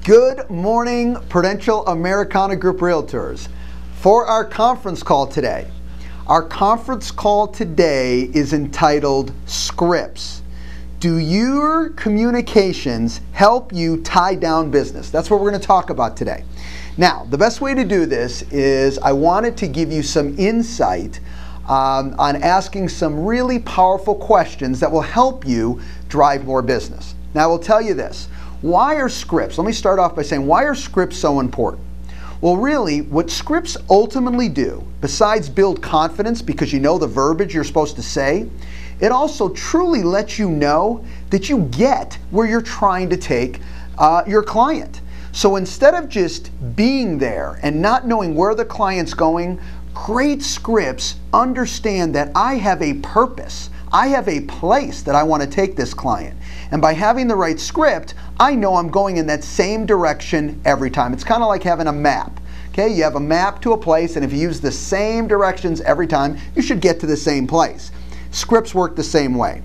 Good morning, Prudential Americana Group Realtors. For our conference call today, our conference call today is entitled Scripts. Do your communications help you tie down business? That's what we're going to talk about today. Now, the best way to do this is I wanted to give you some insight on asking some really powerful questions that will help you drive more business. Now, I will tell you this. Why are scripts? Let me start off by saying, why are scripts so important? Well, really, what scripts ultimately do, besides build confidence because you know the verbiage you're supposed to say, it also truly lets you know that you get where you're trying to take your client. So instead of just being there and not knowing where the client's going, great scripts understand that I have a purpose. I have a place that I want to take this client. And by having the right script, I know I'm going in that same direction every time. It's kind of like having a map. Okay, you have a map to a place, and if you use the same directions every time, you should get to the same place. Scripts work the same way.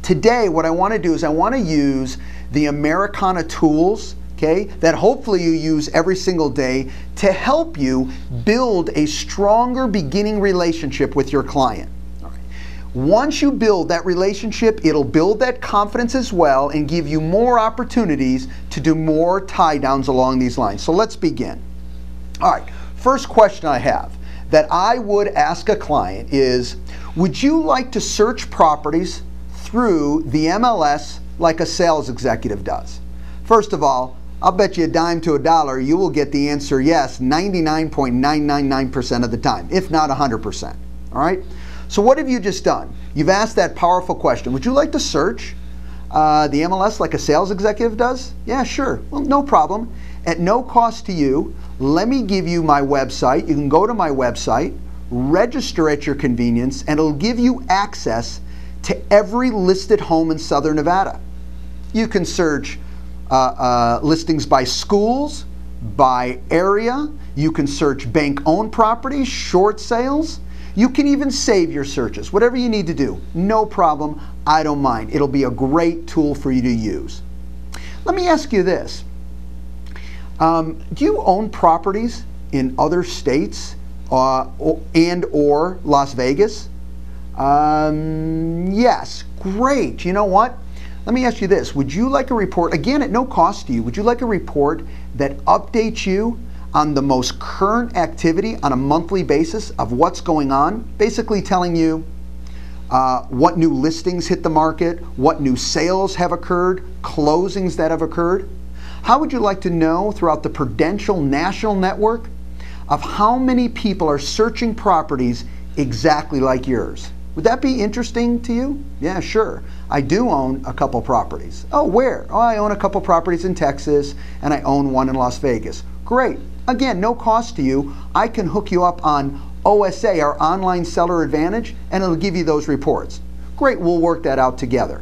Today, what I want to do is I want to use the Americana tools, okay, that hopefully you use every single day to help you build a stronger beginning relationship with your client. Once you build that relationship, it'll build that confidence as well and give you more opportunities to do more tie downs along these lines. So let's begin. All right, first question I have that I would ask a client is, would you like to search properties through the MLS like a sales executive does? First of all, I'll bet you a dime to a dollar you will get the answer yes 99.999% of the time, if not 100%. All right? So what have you just done? You've asked that powerful question. Would you like to search the MLS like a sales executive does? Yeah, sure. Well, no problem. At no cost to you, let me give you my website. You can go to my website, register at your convenience, and it'll give you access to every listed home in Southern Nevada. You can search listings by schools, by area. You can search bank-owned properties, short sales. You can even save your searches, whatever you need to do. No problem, I don't mind. It'll be a great tool for you to use. Let me ask you this. Do you own properties in other states and or Las Vegas? Yes, great. You know what? Let me ask you this. Would you like a report, again at no cost to you, would you like a report that updates you on the most current activity on a monthly basis of what's going on, basically telling you what new listings hit the market, what new sales have occurred, closings that have occurred? How would you like to know throughout the Prudential National Network of how many people are searching properties exactly like yours? Would that be interesting to you? Yeah, sure. I do own a couple properties. Oh, where? Oh, I own a couple properties in Texas and I own one in Las Vegas. Great. Again, no cost to you. I can hook you up on OSA, our Online Seller Advantage, and it'll give you those reports. Great, we'll work that out together.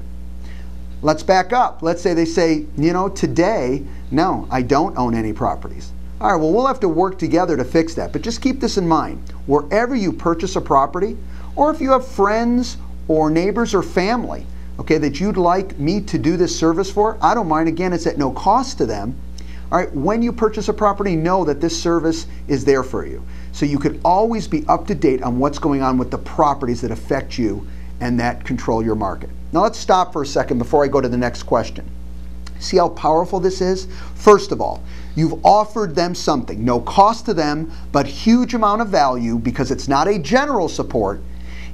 Let's back up. Let's say they say, you know, today, no, I don't own any properties. All right, well, we'll have to work together to fix that, but just keep this in mind. Wherever you purchase a property, or if you have friends or neighbors or family, okay, that you'd like me to do this service for, I don't mind. Again, it's at no cost to them. All right, when you purchase a property, know that this service is there for you. So you could always be up to date on what's going on with the properties that affect you and that control your market. Now let's stop for a second before I go to the next question. See how powerful this is? First of all, you've offered them something, no cost to them, but huge amount of value because it's not a general support.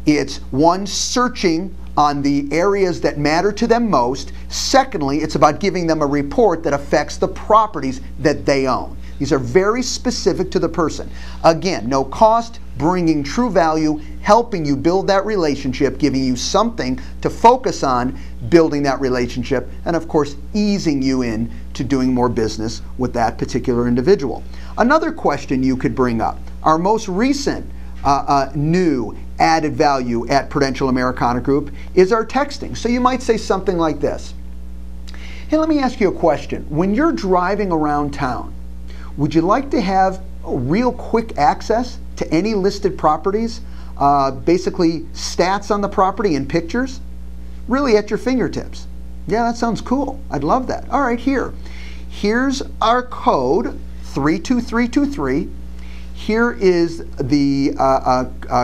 It's one searching on the areas that matter to them most. Secondly, it's about giving them a report that affects the properties that they own. These are very specific to the person. Again, no cost, bringing true value, helping you build that relationship, giving you something to focus on building that relationship, and of course, easing you in to doing more business with that particular individual. Another question you could bring up, our most recent new added value at Prudential Americana Group is our texting. So you might say something like this. Hey, let me ask you a question. When you're driving around town, would you like to have real quick access to any listed properties, basically stats on the property and pictures, really at your fingertips? Yeah, that sounds cool. I'd love that. All right, here. here's our code, 32323. Here is the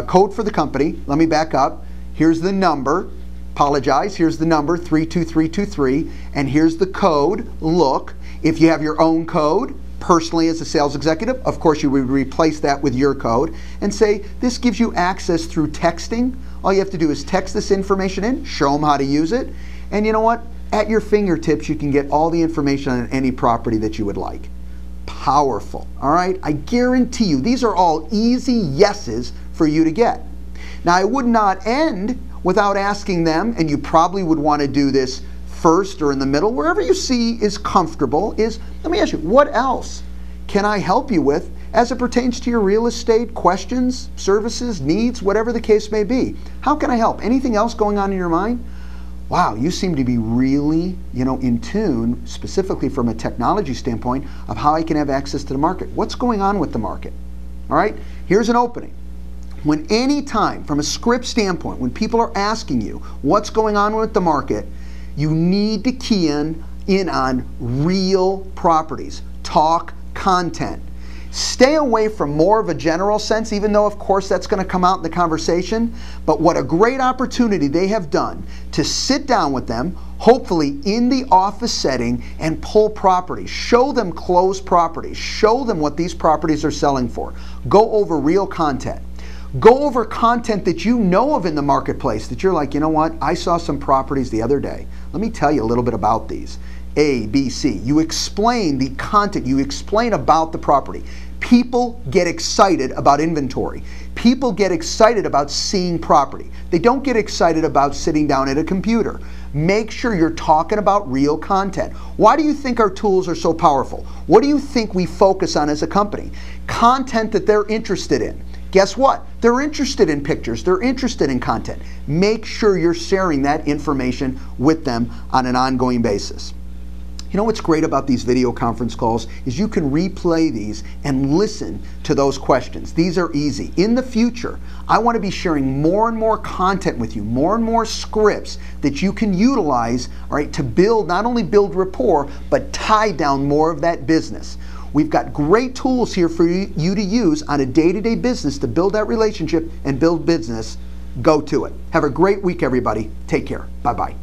code for the company. Let me back up. Here's the number. Apologize. Here's the number, 32323. And here's the code, look. If you have your own code, personally as a sales executive, of course you would replace that with your code and say, this gives you access through texting. All you have to do is text this information in, show them how to use it. And you know what? At your fingertips, you can get all the information on any property that you would like. Powerful, all right? I guarantee you, these are all easy yeses for you to get. Now, I would not end without asking them, and you probably would want to do this first or in the middle, wherever you see is comfortable, is, let me ask you, what else can I help you with as it pertains to your real estate questions, services, needs, whatever the case may be? How can I help? Anything else going on in your mind? Wow, you seem to be really, in tune, specifically from a technology standpoint, of how I can have access to the market. What's going on with the market? All right, here's an opening. When any time, from a script standpoint, when people are asking you what's going on with the market, you need to key in on real properties. Talk content. Stay away from more of a general sense, even though of course that's going to come out in the conversation. But what a great opportunity they have done to sit down with them, hopefully in the office setting, and pull properties. Show them closed properties. Show them what these properties are selling for. Go over real content. Go over content that you know of in the marketplace that you're like, you know what, I saw some properties the other day. Let me tell you a little bit about these. A, B, C. You explain the content. You explain about the property. People get excited about inventory. People get excited about seeing property. They don't get excited about sitting down at a computer. Make sure you're talking about real content. Why do you think our tools are so powerful? What do you think we focus on as a company? Content that they're interested in. Guess what? They're interested in pictures. They're interested in content. Make sure you're sharing that information with them on an ongoing basis. You know what's great about these video conference calls is you can replay these and listen to those questions. These are easy. In the future, I want to be sharing more and more content with you, more and more scripts that you can utilize, all right, to build, not only build rapport, but tie down more of that business. We've got great tools here for you to use on a day-to-day business to build that relationship and build business. Go to it. Have a great week, everybody. Take care. Bye-bye.